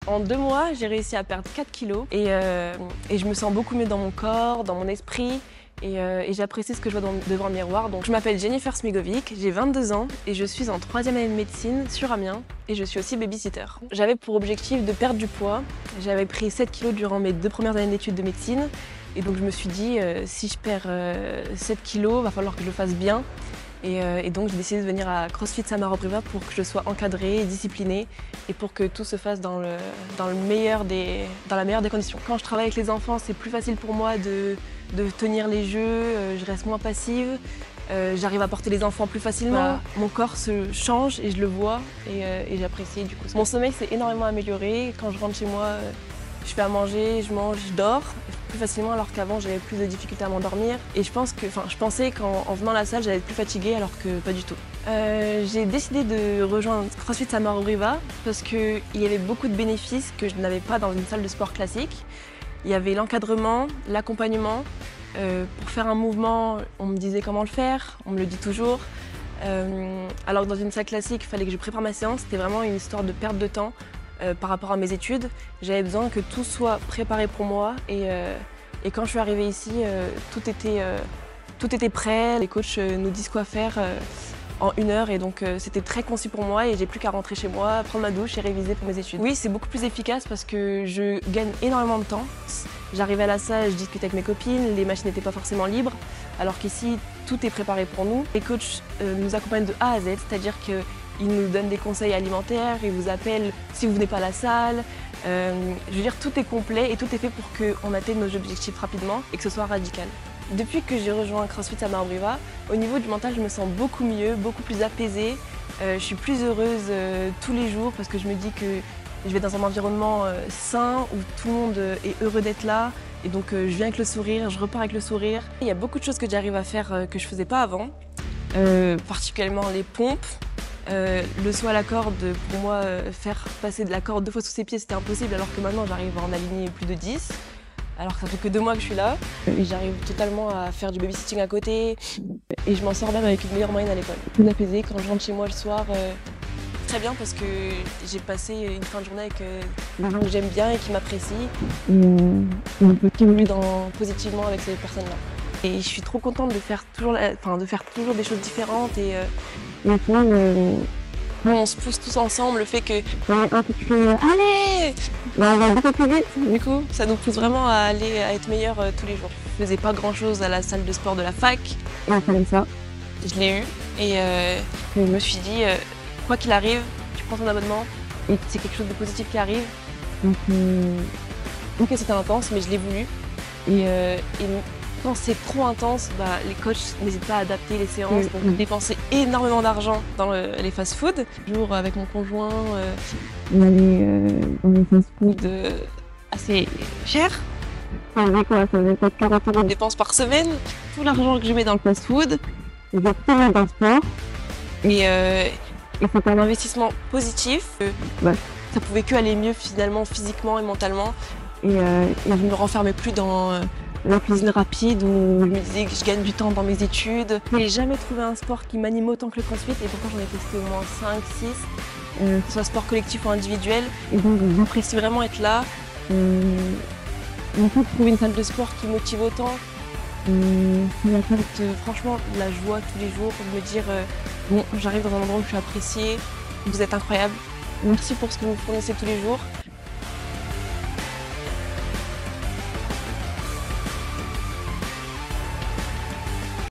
En 2 mois, j'ai réussi à perdre 4 kilos et je me sens beaucoup mieux dans mon corps, dans mon esprit et j'apprécie ce que je vois devant le miroir. Donc, je m'appelle Jennifer Smigovic, j'ai 22 ans et je suis en 3e année de médecine sur Amiens et je suis aussi babysitter. J'avais pour objectif de perdre du poids. J'avais pris 7 kilos durant mes 2 premières années d'études de médecine et donc je me suis dit si je perds 7 kilos, il va falloir que je le fasse bien. Et donc j'ai décidé de venir à CrossFit Saint-Maur-Briva pour que je sois encadrée, disciplinée et pour que tout se fasse dans la meilleure des conditions. Quand je travaille avec les enfants, c'est plus facile pour moi de tenir les jeux, je reste moins passive, j'arrive à porter les enfants plus facilement. Voilà. Mon corps se change et je le vois et j'apprécie du coup. Mon sommeil s'est énormément amélioré. Quand je rentre chez moi, je fais à manger, je mange, je dors plus facilement alors qu'avant j'avais plus de difficultés à m'endormir. Et je pensais qu'en venant à la salle j'allais être plus fatiguée alors que pas du tout. J'ai décidé de rejoindre CrossFit Saint-Maur-Briva parce qu'il y avait beaucoup de bénéfices que je n'avais pas dans une salle de sport classique. Il y avait l'encadrement, l'accompagnement. Pour faire un mouvement, on me disait comment le faire, on me le dit toujours. Alors que dans une salle classique, il fallait que je prépare ma séance, c'était vraiment une histoire de perte de temps. Par rapport à mes études, j'avais besoin que tout soit préparé pour moi et quand je suis arrivée ici, tout était prêt. Les coachs nous disent quoi faire en 1 heure et donc c'était très concis pour moi et j'ai plus qu'à rentrer chez moi, prendre ma douche et réviser pour mes études. Oui, c'est beaucoup plus efficace parce que je gagne énormément de temps. J'arrivais à la salle, je discutais avec mes copines, les machines n'étaient pas forcément libres, alors qu'ici, tout est préparé pour nous. Les coachs nous accompagnent de A à Z, c'est-à-dire que ils nous donnent des conseils alimentaires, ils vous appellent si vous venez pas à la salle. Je veux dire, tout est complet et tout est fait pour qu'on atteigne nos objectifs rapidement et que ce soit radical. Depuis que j'ai rejoint CrossFit Saint-Maur-Briva, au niveau du mental, je me sens beaucoup mieux, beaucoup plus apaisée. Je suis plus heureuse tous les jours parce que je me dis que je vais dans un environnement sain où tout le monde est heureux d'être là. Et donc je viens avec le sourire, je repars avec le sourire. Il y a beaucoup de choses que j'arrive à faire que je faisais pas avant, particulièrement les pompes. Le saut à la corde, pour moi, faire passer de la corde 2 fois sous ses pieds, c'était impossible, alors que maintenant j'arrive à en aligner plus de 10. Alors que ça fait que 2 mois que je suis là. Et j'arrive totalement à faire du babysitting à côté. Et je m'en sors même avec une meilleure moyenne à l'école. Plus apaisée, quand je rentre chez moi le soir, très bien parce que j'ai passé une fin de journée avec des gens que j'aime bien et qui m'apprécient. Et on peut évoluer positivement avec ces personnes-là. Et je suis trop contente de faire toujours des choses différentes et on se pousse tous ensemble, le fait que allez, beaucoup plus vite. Du coup, ça nous pousse vraiment à être meilleurs tous les jours. Je faisais pas grand-chose à la salle de sport de la fac. Et on fallait ça. Je l'ai eu et je me suis dit, quoi qu'il arrive, tu prends ton abonnement et c'est quelque chose de positif qui arrive. Donc c'était intense, mais je l'ai voulu. Et quand c'est trop intense, les coachs n'hésitent pas à adapter les séances. Donc j'ai dépensé énormément d'argent dans les fast-food. Toujours avec mon conjoint, on allait dans les fast-food assez chers. Ça faisait quoi? Ça faisait peut-être 40 € de dépenses par semaine. Tout l'argent que je mets dans le fast-food, je vais tout mettre dans le sport. Et c'est un investissement positif. Ça pouvait que aller mieux finalement, physiquement et mentalement. Et je ne me renfermais plus dans la cuisine rapide où je me disais que je gagne du temps dans mes études. Je n'ai jamais trouvé un sport qui m'anime autant que le CrossFit et pourtant j'en ai testé au moins 5, 6, que ce soit sport collectif ou individuel. Et donc j'apprécie vraiment être là. Trouver une salle de sport qui motive autant, ça m'apporte franchement de la joie tous les jours, de me dire bon, j'arrive dans un endroit où je suis appréciée, vous êtes incroyable, merci pour ce que vous fournissez tous les jours.